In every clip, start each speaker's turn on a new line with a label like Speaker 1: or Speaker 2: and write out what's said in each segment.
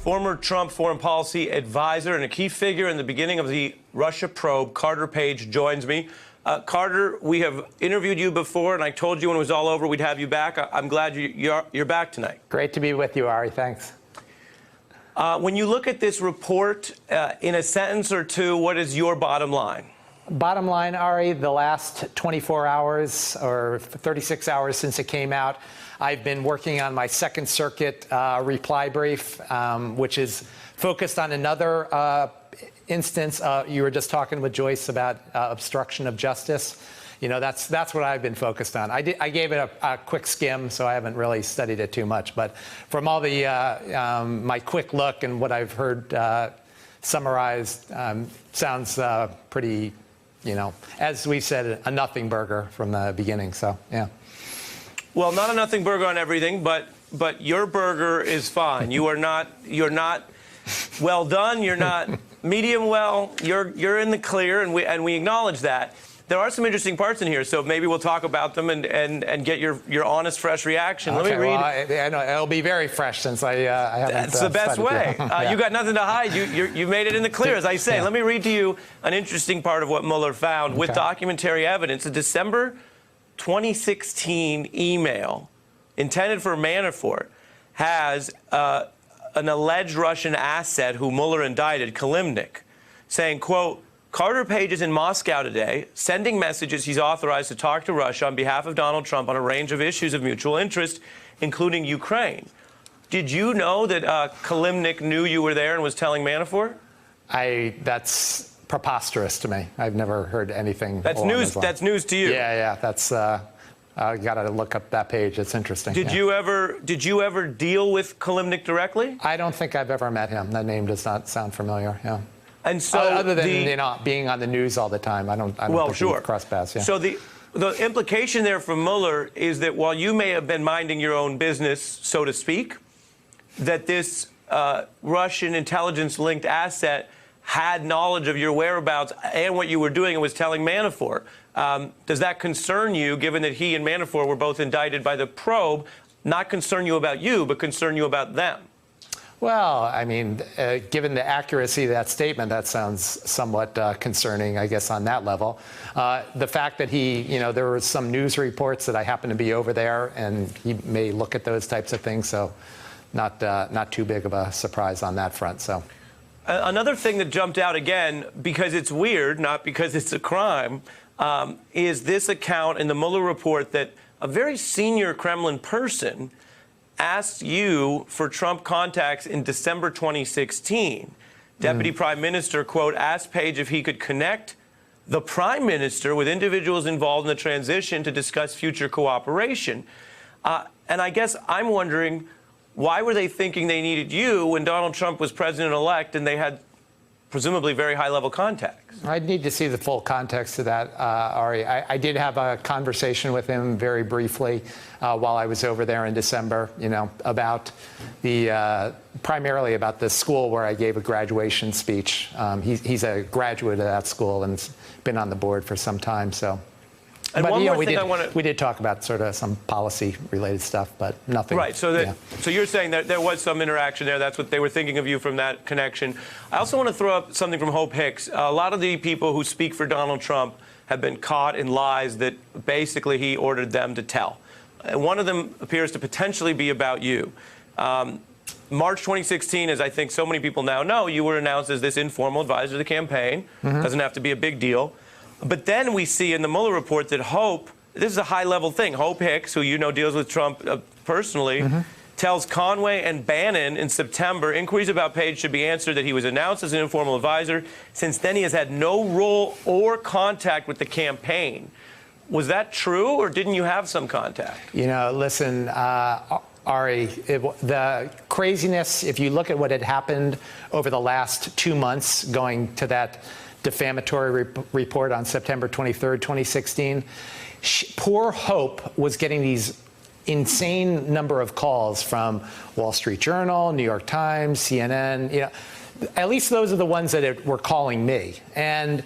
Speaker 1: former Trump foreign policy advisor and a key figure in the beginning of the Russia probe. Carter Page joins me. Carter, we have interviewed you before, and I told you when it was all over we'd have you back. I'm glad you're back tonight.
Speaker 2: Great to be with you, Ari. Thanks.
Speaker 1: When you look at this report, in a sentence or two, what is your bottom line?
Speaker 2: Bottom line, Ari, the last 24 hours or 36 hours since it came out, I've been working on my Second Circuit reply brief, which is focused on another instance. You were just talking with Joyce about obstruction of justice. You know, that's what I've been focused on. I gave it a quick skim, so I haven't really studied it too much. But from all the my quick look and what I've heard summarized, sounds pretty, you know, as we said, a nothing burger from the beginning. So, yeah.
Speaker 1: Well, not a nothing burger on everything, but your burger is fine. You're not well done. You're not medium well. You're in the clear, and we acknowledge that. There are some interesting parts in here, so maybe we'll talk about them and get your honest, fresh reaction.
Speaker 2: Okay,
Speaker 1: let me read.
Speaker 2: Well, I know it'll be very fresh since I haven't.
Speaker 1: That's the best way.
Speaker 2: Yeah.
Speaker 1: You got nothing to hide. You made it in the clear, as I say.
Speaker 2: Yeah.
Speaker 1: Let me read to you an interesting part of what Mueller found with documentary evidence. A December 2016 email intended for Manafort has an alleged Russian asset who Mueller indicted, Kilimnik, saying, quote, Carter Page is in Moscow today, sending messages he's authorized to talk to Russia on behalf of Donald Trump on a range of issues of mutual interest, including Ukraine. Did you know that Kilimnik knew you were there and was telling Manafort?
Speaker 2: That's preposterous to me. I've never heard anything.
Speaker 1: That's news. That's news to you.
Speaker 2: Yeah. That's. I got to look up that page. It's interesting.
Speaker 1: Did you ever deal with Kilimnik directly?
Speaker 2: I don't think I've ever met him. That name does not sound familiar. Yeah.
Speaker 1: And so,
Speaker 2: other than being on the news all the time, I don't think we've crossed paths. Yeah.
Speaker 1: So the implication there from Mueller is that while you may have been minding your own business, so to speak, that this Russian intelligence-linked asset had knowledge of your whereabouts and what you were doing and was telling Manafort. Does that concern you, given that he and Manafort were both indicted by the probe? Not concern you about you, but concern you about them?
Speaker 2: Well, I mean, given the accuracy of that statement, that sounds somewhat concerning, I guess, on that level. The fact that there were some news reports that I happened to be over there, and he may look at those types of things, so not too big of a surprise on that front. So.
Speaker 1: Another thing that jumped out again, because it's weird, not because it's a crime, is this account in the Mueller report that a very senior Kremlin person asked you for Trump contacts in December 2016. Deputy Prime Minister, quote, asked Page if he could connect the Prime Minister with individuals involved in the transition to discuss future cooperation. And I guess I'm wondering, why were they thinking they needed you when Donald Trump was president-elect and they had presumably very high-level contacts?
Speaker 2: I'd need to see the full context of that, Ari. I did have a conversation with him very briefly while I was over there in December, about primarily about the school where I gave a graduation speech. He's a graduate of that school and has been on the board for some time, so.
Speaker 1: And
Speaker 2: but,
Speaker 1: one more thing
Speaker 2: we did talk about sort of some policy-related stuff, but nothing.
Speaker 1: Right. So you're saying that there was some interaction there. That's what they were thinking of you from that connection. I also want to throw up something from Hope Hicks. A lot of the people who speak for Donald Trump have been caught in lies that basically he ordered them to tell. And one of them appears to potentially be about you. March 2016, as I think so many people now know, you were announced as this informal advisor to the campaign. Doesn't have to be a big deal. But then we see in the Mueller report that this is a high-level thing, Hope Hicks, who deals with Trump personally, tells Conway and Bannon in September inquiries about Page should be answered that he was announced as an informal advisor. Since then, he has had no role or contact with the campaign. Was that true, or didn't you have some contact?
Speaker 2: Listen, Ari, the craziness, if you look at what had happened over the last 2 months going to that defamatory report on September 23rd, 2016, poor Hope was getting these insane number of calls from Wall Street Journal, New York Times, CNN. At least those are the ones that were calling me. And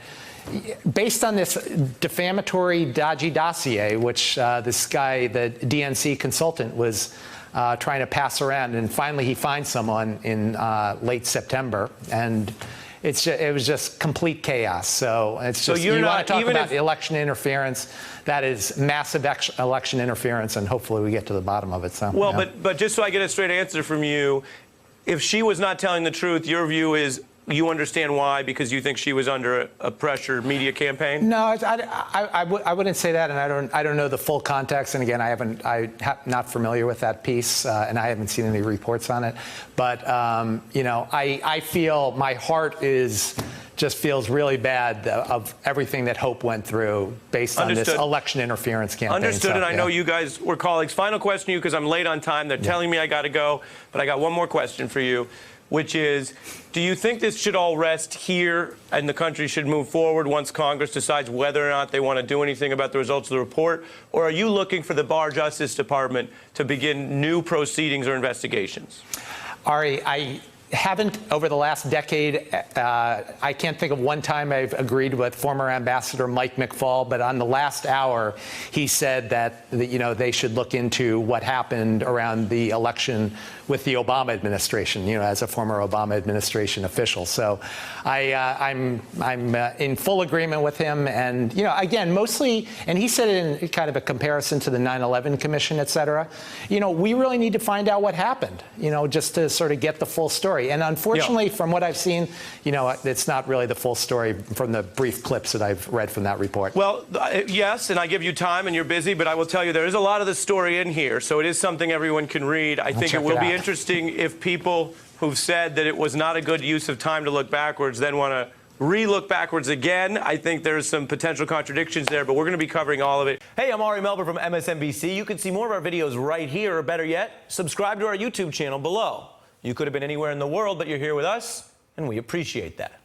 Speaker 2: based on this defamatory dodgy dossier, which this guy, the DNC consultant, was trying to pass around. And finally, he finds someone in late September, and it was just complete chaos. So it's just,
Speaker 1: you're
Speaker 2: you
Speaker 1: not,
Speaker 2: want to talk
Speaker 1: even
Speaker 2: about
Speaker 1: if,
Speaker 2: election interference. That is massive election interference, and hopefully we get to the bottom of it. So,
Speaker 1: well,
Speaker 2: yeah.
Speaker 1: but just so I get a straight answer from you, if she was not telling the truth, your view is you understand why, because you think she was under a pressure media campaign?
Speaker 2: No, I wouldn't say that, and I don't know the full context. And again, I'm not familiar with that piece, and I haven't seen any reports on it. But you know, I feel my heart just feels really bad of everything that Hope went through based on this election interference campaign.
Speaker 1: Understood,
Speaker 2: so,
Speaker 1: and I know you guys were colleagues. Final question to you, because I'm late on time. They're telling me I got to go, but I got one more question for you, which is, do you think this should all rest here and the country should move forward once Congress decides whether or not they want to do anything about the results of the report? Or are you looking for the Barr Justice Department to begin new proceedings or investigations?
Speaker 2: Ari, I haven't over the last decade. I can't think of one time I've agreed with former Ambassador Mike McFaul, but on the last hour, he said that you know, they should look into what happened around the election with the Obama administration, you know, as a former Obama administration official. So I'm in full agreement with him. And, you know, again, mostly, and he said it in kind of a comparison to the 9/11 Commission, et cetera, you know, we really need to find out what happened, you know, just to sort of get the full story. And unfortunately, from what I've seen, you know, it's not really the full story from the brief clips that I've read from that report.
Speaker 1: Well, yes, and I give you time and you're busy, but I will tell you there is a lot of the story in here, so it is something everyone can read. I think it will be interesting if people who've said that it was not a good use of time to look backwards then want to re-look backwards again. I think there's some potential contradictions there, but we're going to be covering all of it. Hey, I'm Ari Melber from MSNBC. You can see more of our videos right here, or better yet, subscribe to our YouTube channel below. You could have been anywhere in the world, but you're here with us, and we appreciate that.